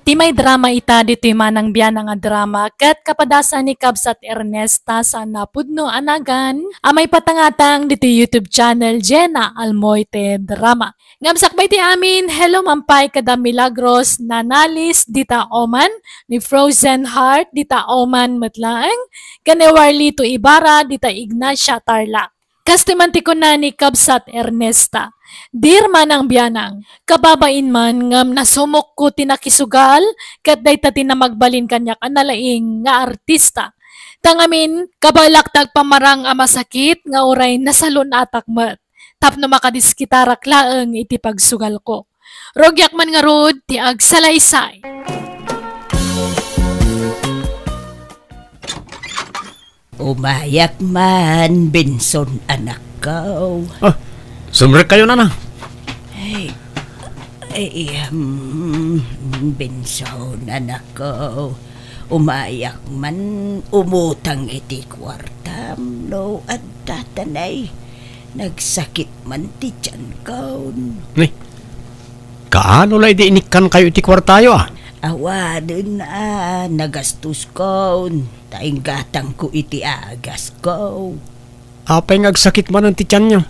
Ti may drama ita dito manang biyanang nga drama kat kapadasan ni Cubs at Ernesta sa napudno anagan amay patangatang dito YouTube channel Jenna Almoite Drama. Ngamsak ba iti amin, hello mampay kada Milagros Nanalis dita Oman ni Frozen Heart dita Oman matlaeng kanewarli to Ibarra dita Ignacia Tarlac. Kastimanti ko na ni Cubs at Ernesta. Dir man ang biyanang, kababain man ngam nasumok ko tinakisugal, kat day tati na magbalin kanyak analaing nga artista. Tangamin, kabalaktag pamarang amasakit, nga uray nasalon atak mat. Tapno makadiskitarak laeng iti pagsugal ko. Rogyak man nga rod, ti agsalaysay. Umayak man, Benson anak ko. Ah, sumrek kayo na. Benson anak ko. Umayak man, umutang iti kwartam, no, at tatanay. Nagsakit man ti tiyan ko. Kaano la di inikan kayo iti kwartayo Awadin na, nagastos ko. Taing gatang ko iti agas ko. Apay ngagsakit man ang tityan nyo.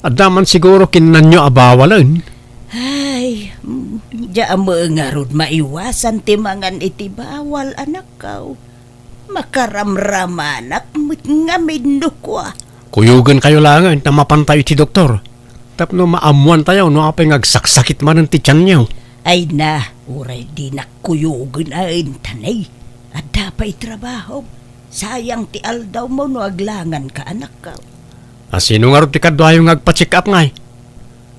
At naman siguro kinan nyo abawalan. Ay, diya mo nga rod maiwasan timangan iti bawal anak ko. Makaramramanak nga midno ko. Kuyugan kayo lang na mapantay iti doktor. Tapno maamuan tayo no apay ngagsaksakit man ang tityan nyo. Ay na, uray di nakuyugan ay tanay. At dapay trabaho. Sayang ti aldaw mo no aglangan ka anak ka. Sino nga rin ti kadwayo ngagpa-check up ngay?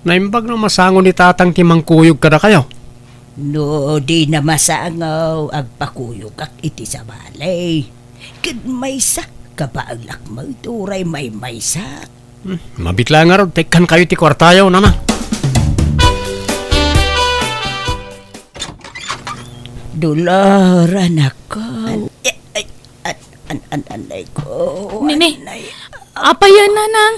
Naimbag na masangon ni tatang timang kuyog kada kayo. No, di na masangaw agpakuyog kak iti sa balay. Kad may sak ka ba ang lakmaw turay may sak. Mabitla nga rin, tekan kayo ti kwartayo na. Dolor anak ko. Anay ko. Nini, apa yan nanang?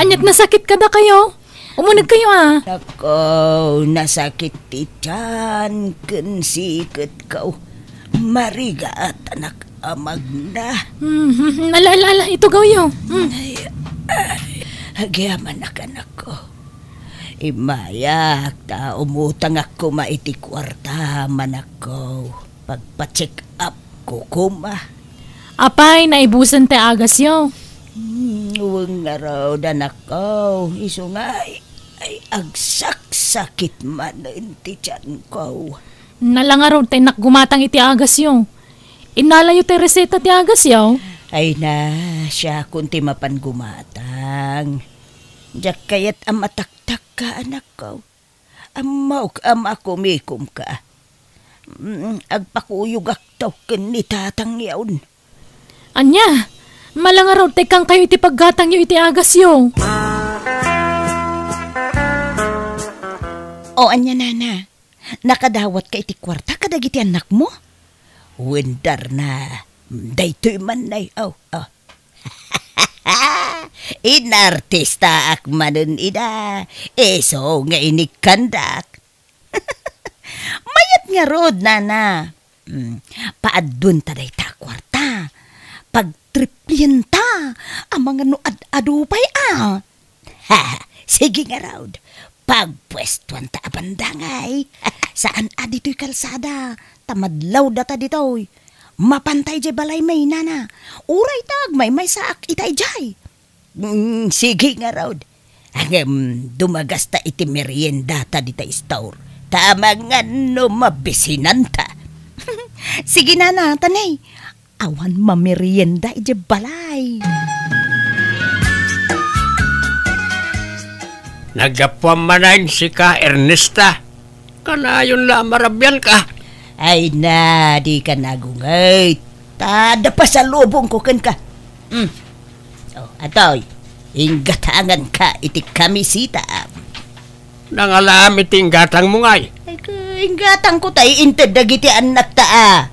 Anyat nasakit kada kayo? Umunod kayo Nako, nasakit ti tiyan, kansikit ka. Mariga at anak amag na. Ala, ito gawyo. Hagyaman anak ko. Imayak ta umutang ako maiti kwarta manak ko. Pagpa-check up ko kuma. Apay, naibusan te agas yo. Huwag nga raw anak ko. Iso nga ay agsak-sakit man inti tiyan ko. Nalangaraw te nakgumatang iti agas yo. Inalayo te reseta ti agas yo. Ay na, siya kunti mapan gumatang. Diyak kayat amataktak ka, anak ko. Amaw ako mikum ka. Agpakuyog aktaw ken ni tatang yaon. Anya, malangaraw tekang kayo iti paggatang yo iti agas yo. O anya nana, nakadawat ka iti kwarta kadagiti anak mo? Wendar na, daytoy man nay, Inartista ak manon ida. So nga inikandak. Mayat nga rod, nana. Paadun taday ta kwarta. Pagtriplyan ta. Ang mga nuad-adupay Sige nga rod. Pagpwestuan ta abandangay. Saan adito'y kalsada? Tamadlaw data dito'y. Mapantay jay balay may nana. Uray tag may saak itay jay. Sige nga raw. Dumagas ta iti merienda ta dita store. Tama nga no mabisinanta. Sige nana, tanay. Awan mamerienda iti balay. Nagapwam manayin si ka Ernesta. Kanayon la marabyan ka. Ay na, di ka nagungay. Tada pa sa lubong ko kan ka. Atoy, inggatangan ka iti kamisita. Nangalam iti inggatang mo ngay. Ay, inggatang ko tayo inted dagiti anak ta.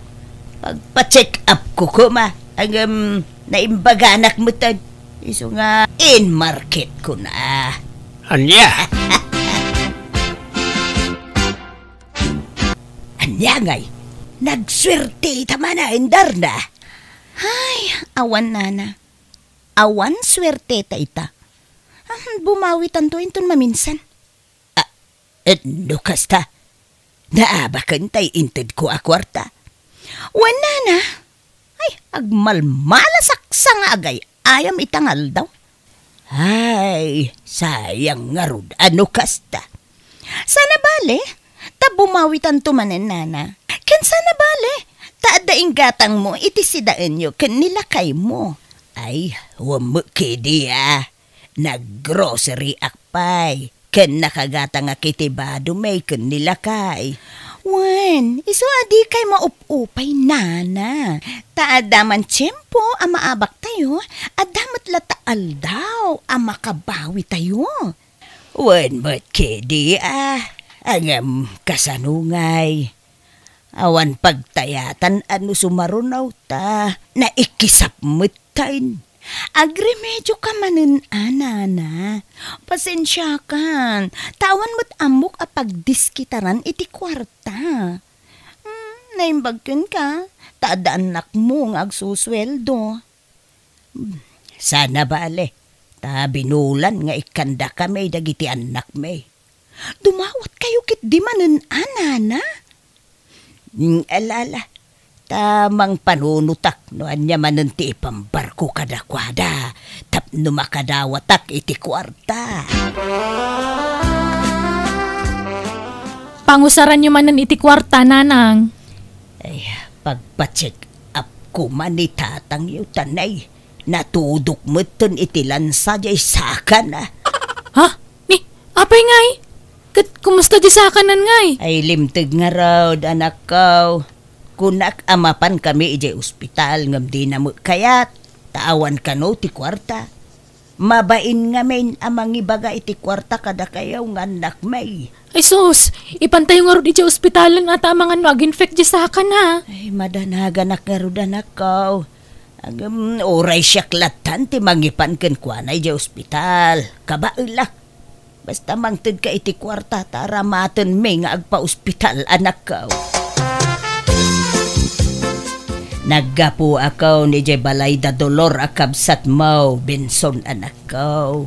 Pagpa-check up ko kuma. Ang naimbaganak mo tan. Iso nga, in market ko na. Anya? Anyangay, nagswerte tama na, indar na. Ay, awan nana. Awan swerte ta ita. Bumawi tanto inton maminsan. Lukas ta. Naabakan tay inted ko akwarta. Wala na. Ay, agmalmalasak sa nga agay. Ayam itangal daw. Ay, sayang nga rod. Ano kasta? Sana bale, ta bumawitan tumanen nana. Ken sana bale, taadaing gatang mo, itisidaan nyo, ken nilakay mo. Ay, wamukidi nag-grocery akpay. Ken nakagata nga kitibado may ken nilakay. Wen, iso adi kay maup-upay nana. Taadaman tiyempo ang maabak tayo, adamat lataal daw ang makabawi tayo. Wen, ba't kedi angam kasanungay. Awan pagtayatan ano sumarunaw ta, na ikisapmutain. Agremedyo ka manin, nana. Pasensya kan. Tawan mo't amok a pagdiskitaran iti kwarta. Naimbagkin ka. Taadaan nak mo nga agsusweldo. Sana bale. Ta binulan nga ikanda kami dagiti anak may. Dumawat kayo kit di manin, nana. Alala. Tamang panunutak no anya manenti pambarko kadakwada tapno makadawatak iti kwarta. Pangusaran nyo manan iti kwarta, nanang. Ay, pagpacheck up ko man ni tatang yu tanay. Natudok mo ton iti lansa jay sakan Ha? Ni, apay ngay? Kumusta di sakanan ngay? Ay limtig nga raw anak ko. Kunak amapan kami ijay ospital ngam di na mo kayat. Taawan ka no ti kwarta. Mabain nga main amang ibaga iti kwarta kada kayaw nga anak may. Ay sus, ipantay nga ro di ospitalan at amangan mag-infect di sakan ha. Ay madanagan akarudan ako. Agam oray siyaklatan ti mangipan ken kuanay ijay ospital. Kabailak. Basta mangted ka iti kwarta taramaten may nga agpa-ospital anak ko. Naggapo ako ni Jay Balay da Dolor akabsat mo, Benson anak ko.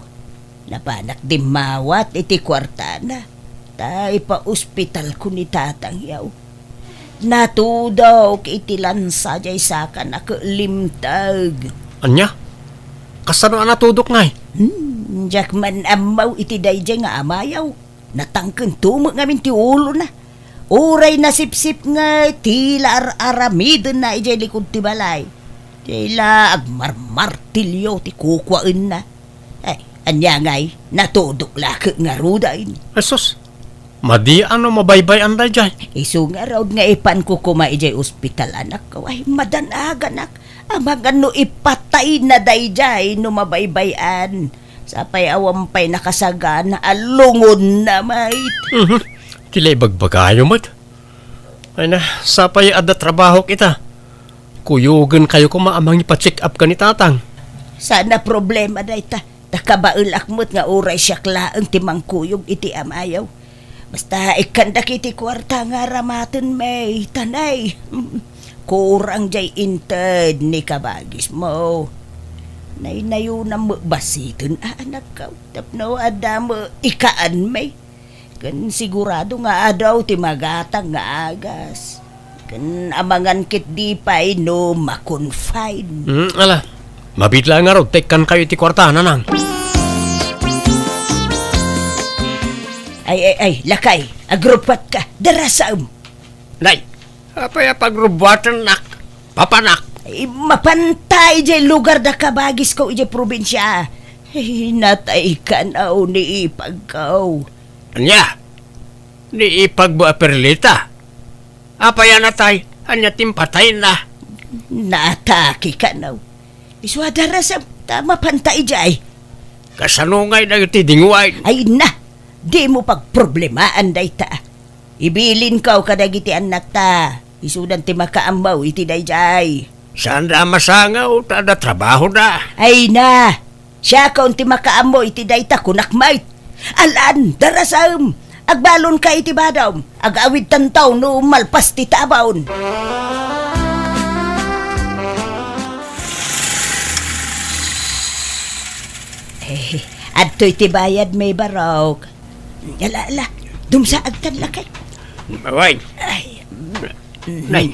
Napanak di mawat iti kwarta na. Tay pa ospital ko ni tatang yaw. Natudaw iti lansa jay sakan ako limtag. Anya? Kasano natudok ngay? Jakman amaw iti dayjay nga amayaw. Natangken tumo ngamin ti ulo na. Uray na sip-sip nga tila aramidon na ijay likod ti balay. Tila agmarmartilyo ti kukwaan na. Ay, anya ngay, natudok laki nga rudain. Esos, madi ano mabaybay anday jay? Isu nga raw nga ipan ko kuma ijay ospital anak ko. Ay, madanagan nak. Amang ano ipatay na dayjay no mabaybayan. Sapay awampay nakasaga na alungon na mait. Kilay bagbagayo mat. Ay na, sapay ada trabaho kita. Kuyugan kayo ko maamang ipa-check up ka ni tatang. Sana problema da ita. Nakabailak mo't nga uray siyaklaan timang kuyog iti amayaw. Basta ikandak iti kwarta nga ramaten may tanay. Kurang jay inted ni kabagis mo. Nainayo na mo basiton anak ka. Tapno adamo ikaan may. Kan sigurado nga adaw ti magatang nga agas. Kan amangan kit di pa'y no makonfine. Ala, mabitla nga raw, tekan kayo ti kwarta, nanang. Ay, lakay, agrupat ka, darasam. Nay, apay pagrubatan nak, papanak. Ay, mapantay jay lugar da kabagis ko ijay probinsya. Ay, natay ka na o ni ipagkaw. Anya, ni ipagbo a perlita. Apaya na tay, anya timpatay na. Naatake ka na. Iswadara sa tama pantay jay. Kasanungay na iti dingway. Ay na, di mo pagproblemaan day ta. Ibilin ka o kadagiti anak ta. Isudan ti makaambaw iti day jay. Saan da masangaw, tada trabaho da. Ay na, siya ka unti makaambaw iti day ta kunakmait. Alan, darasam, agbalon ka iti badaw, agawid tantaw no malpas ti tabaon. Adto'y ti bayad may barok. Ala, dumsaag kan lakay. Away. Ay, Nay,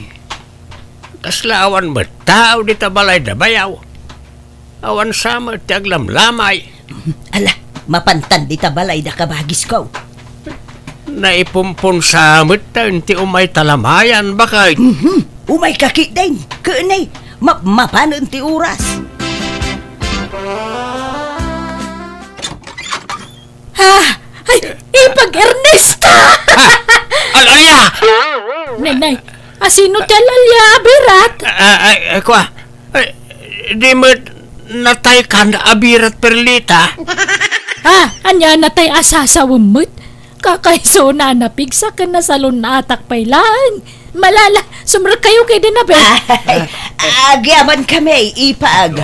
kaslawan mo tao di tabalay na bayaw. Awan sama ti aglamlamay. ala, mapantan di tabalay na kabagis ko. Naipumpon sa mutan ti umay talamayan bakay. Umay kaki din, kaanay, mapanan ti oras. Ay, ipag Ernesta! Alalya! Nay, asino talalya, abirat? Kwa, di mo natay ka na abirat perlita? Anya natay asasawamot? Kakaiso na napigsa ka na sa lunatak pailan. Malala, sumra kayo kay dinabel. Ay, agyaman kami, ipag.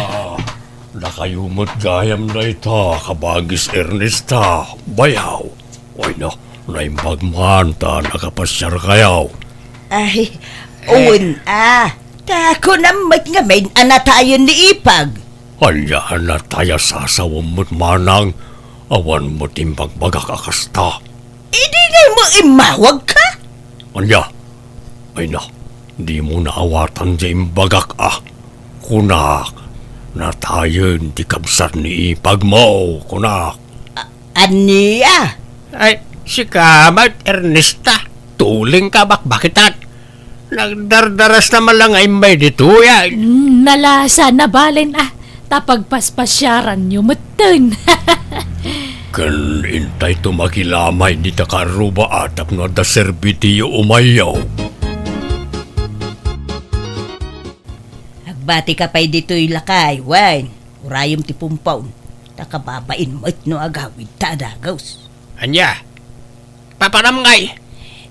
Nakayumot gayam na ita, kabagis Ernesta, bayaw. Oy na, naimbagman ta, nakapasyar kayaw. Ay, uwan, tako namat ngamin, tayo ni ipag. Anyahan na tayo sasawamot manang, awan mo timbag-bagak akasta. Hindi nga mo imawag ka? Anya, ay na, di mo naawatan dyan bagak kunak, na tayo di kabsat ni ipag mo, kunak. Aniya? Ay, si Kamat Ernesta, tuling ka bakbakitan. Nagdardaras naman lang ay may dito yan. Nalasa na balin tapagpaspasyaran nyo matan. Kan intay tumakilamay di takaruba atap no da serbitiyo umayaw. Agbati ka pa'y dito'y lakay, wain. Urayom ti pumpaw. Takababain mo't no agawid tadagaws. Anya, paparamngay.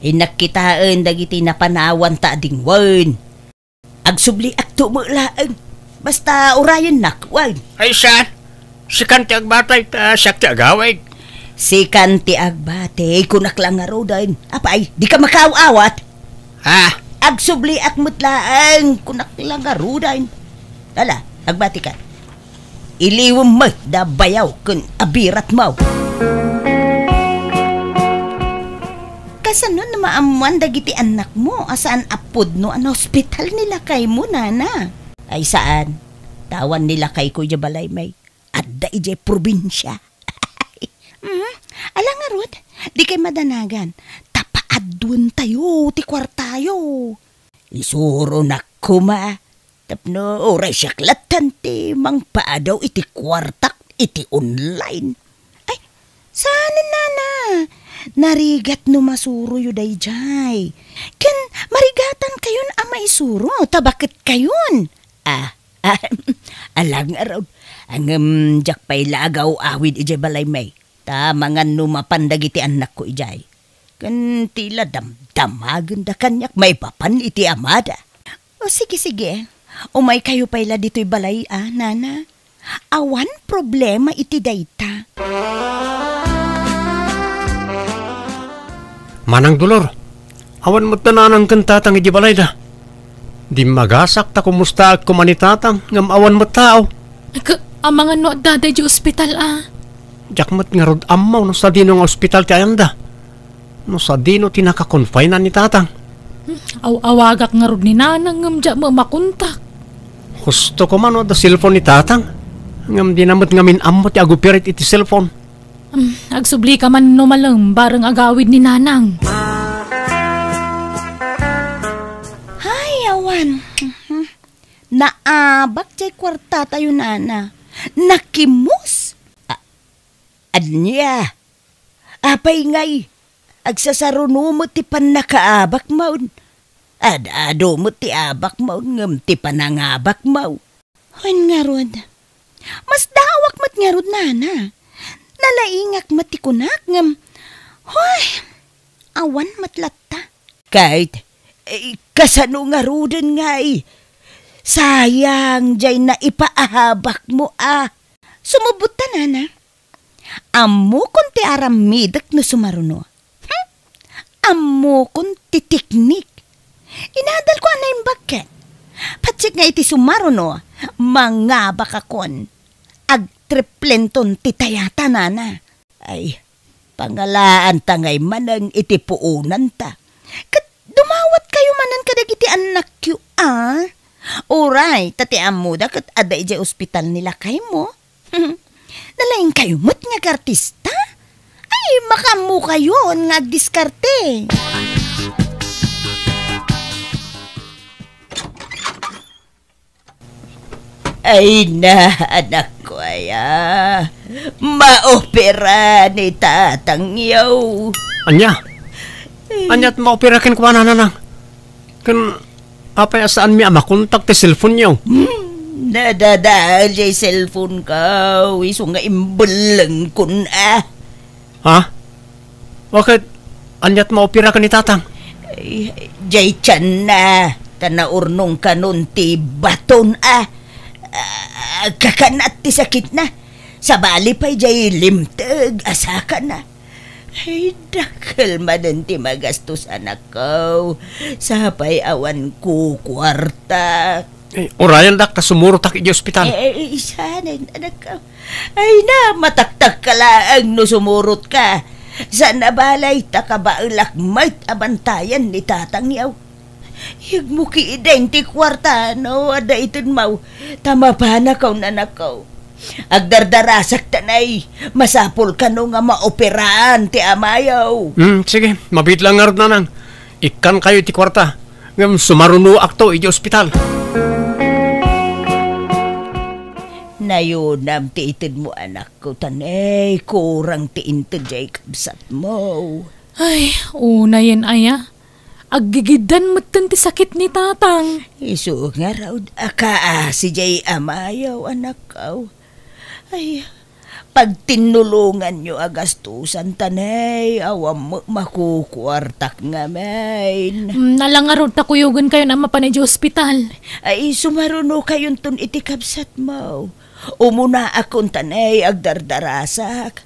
Inakkitaan dagiti napanawan ta ading wain. Agsubli ak tumulaan. Basta urayon nak, wain. Ay saan? Si kanti agbatay siyak ti agawid. Si kanti agbate, kunak lang nga rodan. Apay, di ka makaawat. Ha? Agsubli ak mutlaan, kunak lang nga rodan. Ala, agbati ka. Iliwam mo, da bayaw kun abirat mo. Kasano na maamuan dagiti anak mo, asaan apod no an hospital nila kay mo, nana? Ay saan? Tawan nila kay Kuya Balay may. Adda ijay probinsya. Alang nga Rod, di kay madanagan. Tapaadun tayo, ti kwartayo. Isuro na kuma. Tapno, oray siyaklatan ti mang paadaw iti kwartak, iti online. Ay, saan nana? Narigat no masuro yu day jay. Ken, marigatan kayon ama isuro, tabakit kayon? Alang nga Rod. Ang jak pa'y lagaw awid ijay balay may. Tamangan numapandag iti anak ko ijay. Kan tila damdamagan da kanyak may papan iti amada. O sige. Umay kayo pa'yla dito'y balay nana. Awan problema iti dayta. Manang Dolor, awan mo't nananang kantatang ijay balay da. Di magasak ta kumusta at kumanitatang ngam awan mo't tao. Ang mga no daday di ospital Jakmat nga rod amaw no sa dino nga ospital ti ayanda. No sa dino tinaka-confine ni tatang. Awagak nga rod ni nanang ngam dya mo makuntak. Gusto ko man da cellphone ni tatang. Ngam dinamot ngamin amot ti agupirit iti cellphone. Agsubli ka man no malang bareng agawid ni nanang. Hay, awan. Naabak jay kwarta tayo nana. Nakimus? Anya? Apay ngay. Agsasaruno mo ti panakaabak maun. Adado mo ti abak maun ngam ti panangabak mau. Han nga rod. Mas dawak mat nga rod nana. Nalaingak mat ti kunak ngam. Hoy, awan matlatta. Kahit, kasano nga rodan ngay. Sayang, jay na ipaahabak mo Sumubot ta, nana. Amo kung ti aramidak na sumaruno. amo kong titiknik. Inadal ko anay bagat. Patsik nga iti sumaro no, mga bakakon. Agtriplenton titayata nana. Ay, pangalaan ta ngay manang iti puunan ta. Kat dumawat kayo manan kadag iti anak yu Uray, tatiam mo da kat ada iti ospital nila kay mo. Nalaing kayo mo't nga kartista? Ay, makamu kayo nga diskarte. Ay na, anak ko maopera ni tatang yaw. Anya? Anya't maoperakin ko nanang. Kan, apay saan mi makontak ti cellphone niyo? Nadadaan jay cellphone ka. Iso nga imbalang kun Ha? Bakit? Anya't maoperakan ni tatang? Ay, jay tiyan na. Tanaurnong kanon ti baton kakanat ti sakit na. Sa bali pa'y jay limtag, asaka na. Ay, dakal madan ti magastos anak ko. Sapay awan ko kwarta. Orayan dak, kasumuro tak iti ospital. Isa na, anak ko. Ay na, mataktak ka laang no sumurot ka. Sa nabalay ta ka ba lakmait abantayan ni tatang yaw. Hig mo ki identi kwarta, no? Ada itin mau. Tama pa na kaw nanak ko. Agdardarasak tanay. Masapol ka no nga maoperaan ti amayaw. Sige, mabit lang nga na nang. Ikan kayo ti kwarta. Ngam sumaruno akto iti ospital. Nayunam ti itin mo anak ko tanay. Kurang ti intin jay kabsat mo. Ay, una yan aya. Aggigidan matan ti sakit ni tatang. Isu nga raw si jay amayaw anak ko. Ay, pag tinulungan nyo agastusan tanay, awam makukwartak nga main. Nalangarod ta kuyugan kayo na mapanay di ospital. Ay, sumaruno kayon ton iti kabsat mo. Umuna akong tanay agdardarasak.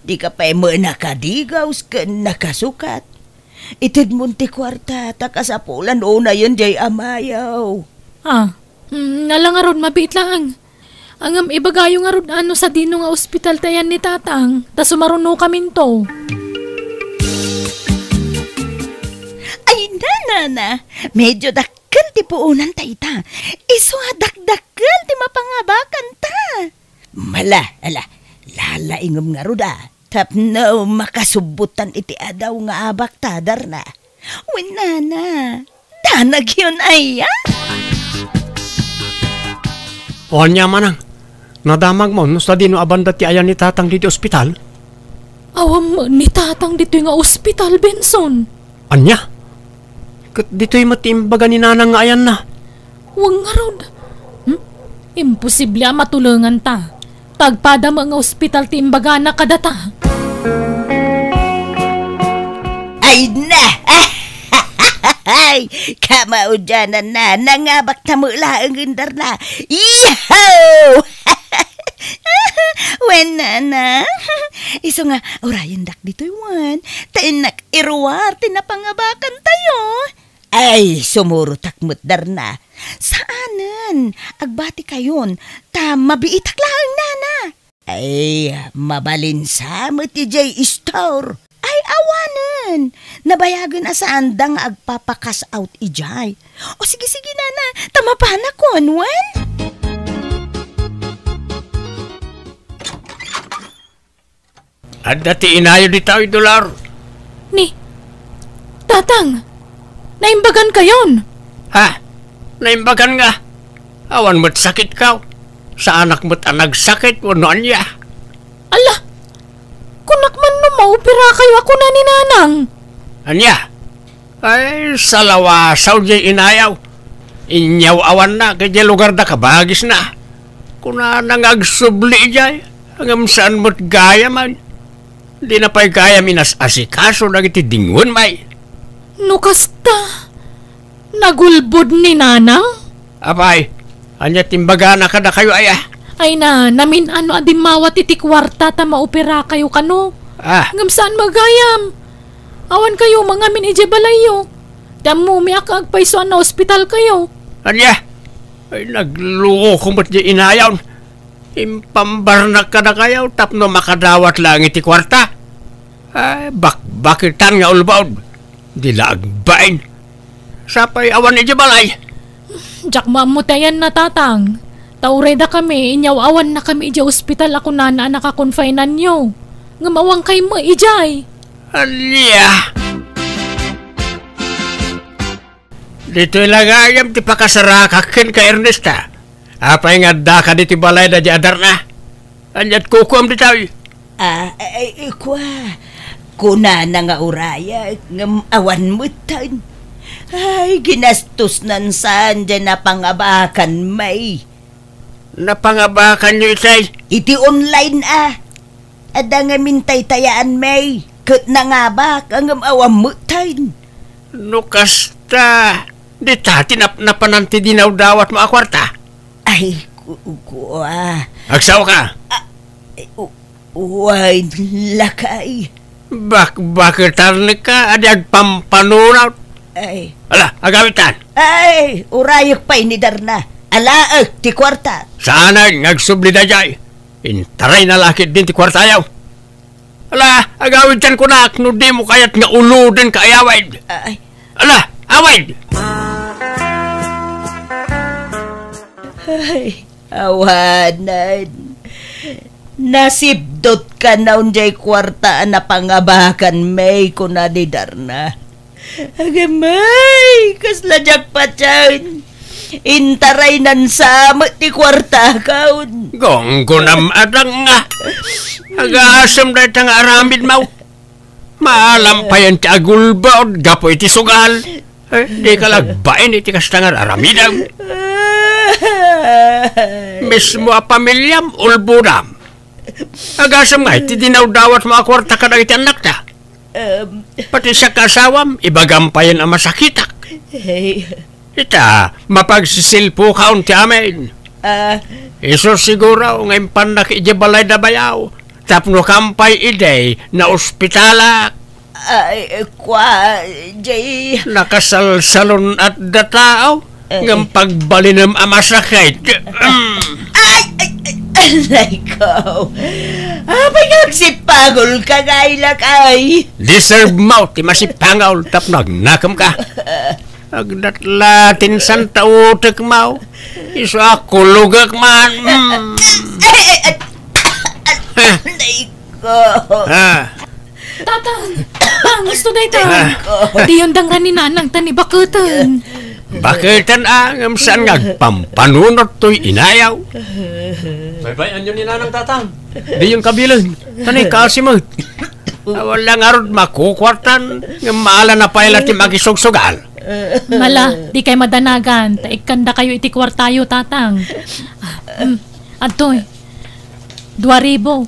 Di ka pa'y nakadigaws ka nakasukat. Itid munti kwarta, takasapulan o na yun jay amayaw. Nalangarod mabit lang. Angam ibagayo nga rod ano sa dino nga ospital tayan ni tatang, ta sumaruno kamin to. Ay na, medyo dakkel ti puunan ta ita. Iso dakdakkel ti mapangabakan ta. Lalaingom nga rod Tapno makasubutan iti adaw nga abak tadar na. Winana, danag yun aya. O anya manang, nadamag mo no sa dino abanda ti ayan ni tatang dito ospital? Awam ni tatang dito nga ospital, Benson. Anya? Kat dito'y matimbaga ni nanang nga ayan na. Huwag nga rod. Imposible matulungan ta. Tagpada mga ospital timbaga na kadata. Ay na! Ay! Kamaudyanan na! Nangabak na mula ang gindar na! Iyaw! Wen na! Iso nga, orayan dak dito yuan. Tainak irwar, tinapangabakan tayo. Ay, sumurutak mutdar na. Saanan? Agbati kayon. Ta mabiitak lang nana. Ay, mabalinsa mo ti Jay Store. Ay, awanan. Nabayagan asaan da nga agpapakas out ijay. O sige nana, tamapana ko, Wen? At dati inayo di tayo dolar. Ni, tatang, naimbagan kayon. Ha? Naimbagan nga. Awan mo't sakit ka. Sa anak mo't nagsakit o noon niya. Ala, kunak man no maupira kayo ako na ni nanang. Anya? Ay, salawasaw di inayaw. Inyaw awan na, kaya lugar na kabagis na. Kuna nangagsubli di, hanggang saan mo't gaya man. Di na pa'y gaya minas asikaso na iti dingon may. Nukasta, nagulbod ni nanang? Apay, anya timbaga na kada kayo aya. Ay na, namin ano adimawat iti kwarta ta maupira kayo kano. Ngam saan magayam? Awan kayo, mga min ije balayo. Damo mi agpaiso na ospital kayo. Anya? Ay, nagluo ko ba't di inayaw? Impambarnak ka na kayaw, tapno makadawat lang iti kwarta. Ay, bakitan nga ulbaon. Di laagbain. Sapay awan iti balay. Jak mamutayan na tatang. Taureda kami, inyaw awan na kami ije ospital ako na nakakonfinan nyo. Ngamawang kay mo ijay. Anya? Dito ilagayam ti pakasarakakin ka Ernesta. Apay nga da ka diti balay da di adar na. Anyat kukuam di tayo. Kuna na nga uraya, ngam awan mo tan. Ay, ginastos nan saan dyan na pangabakan may. Napangabakan nyo itay. Iti online Ada nga mintay tayaan may. Kat na nga ba, ngam awan mo tan. Nukasta. Di tati napananti dinaw dawat mo akwarta. Ay, Agsaw ka. Uy, lakay. Bakit ka? Adi agpampanunaw. Ay, Ala, agawitan. ay, urayok pa inidar na. Alaag, ti kwarta. Sana nagsubli da jay. Intaray na lakit din ti kwarta ayaw. Ala, agawitan ko na. No di mo kayat nga uludin ka ayawid. Ay, Ala, awid. ay, awanan. Nasibdot ka na unjay kwarta na pangabakan may kunadidar na. Agamay, kasla jak pa dyan. Intaray nan sama ti kwarta kaun. Gonggo nam adang nga. Agasam na itang aramid mau. Malampayan ti agulbaod. Gapo iti sugal. Di ka lagbain iti kastangar aramidaw. Mismo a pamilyam ulbudam. Agasam nga iti dinaw-dawat mga kwarta ka na iti anak ta. Pati sa kasawam, ibagampayan ang masakitak. Hey, Ita, mapagsisilpo ka unti amin. Iso siguro ngayon panak ijibalay na bayaw. Tapno kampay iday na ospitala. ay, jay. Nakasalsalon at dataaw. Ng pagbalinam ang masakit. Alay ko. Abay nagsipagol ka gailak ay. Deserve mo, ti masipangaw. Tapno agnakam ka. Agdatlatin santa utak mo. Iso ako lugak man. Alay ko. Tatang, gusto na ito. Di yung dangran ni nanang tani bakutan. Bakitan ang saan ngagpampanunot to'y inayaw. Baybayan yun ni nanang tatang. Di yung kabilang. Tanay kasimot. Walang arod makukwartan. Ng maala na pala ti magisugsugal. Mala, di kay madanagan. Taikanda kayo iti kwartayo, tatang. Atoy, 2,000.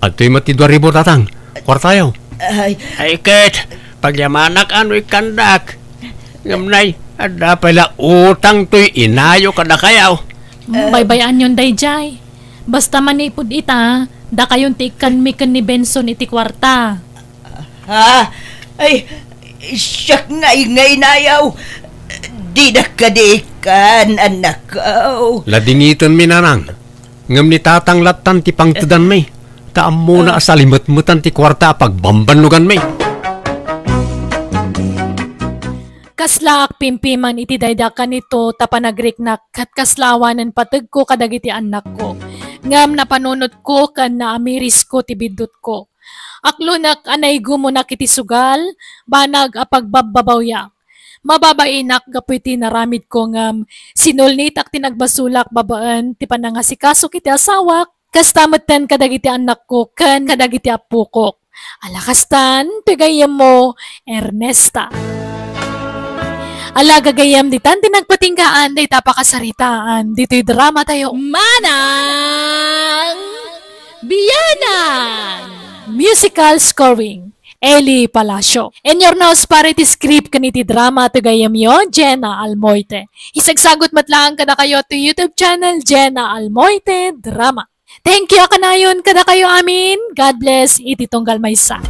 At to'y mati 2,000 tatang. Kwartayaw. Ay, Ket, pagyamanak ano ikandak. Ngamnay, ada pala utang to'y inayo kada kayaw. Baybayan yun dayjay. Basta manipod ita, da kayon tikan mi ken ni Benson iti kwarta. ay, siyak ngay nayaw. Di na kadikan, anak ko. Ladingiton mi nanang. Ngam ni tatang latan ti pangtudan may. Taam muna asalimut-mutan ti kwarta pagbambanugan may. Kaslaak pimpiman iti daydakan nito tapanagrik-nak kat kaslawanan pateg ko kadagiti anak ko. Ngam napanunot ko kan naamiris ko ti bidot ko. Aklunak anay gumunak iti sugal, banag apagbababawyak. Mababainak gapuiti naramid ko ngam sinulnitak tinagbasulak babaan ti panangasikaso kiti asawak. Kastamatan kadagiti anak ko kan kadagiti apukok. Alakastan, pigayam mo, Ernesta. Ala gagayam di tan tinagpatinggaan di tapakasaritaan dito'y drama tayo manang biyanan musical scoring Eli Palacio. In your nose parity script kaniti drama to gayam yo Jenna Almoite. Isagsagot matlaan kada kayo to YouTube channel Jenna Almoite Drama. Thank you kanayon kada kayo amin. God bless iti tunggal maysa.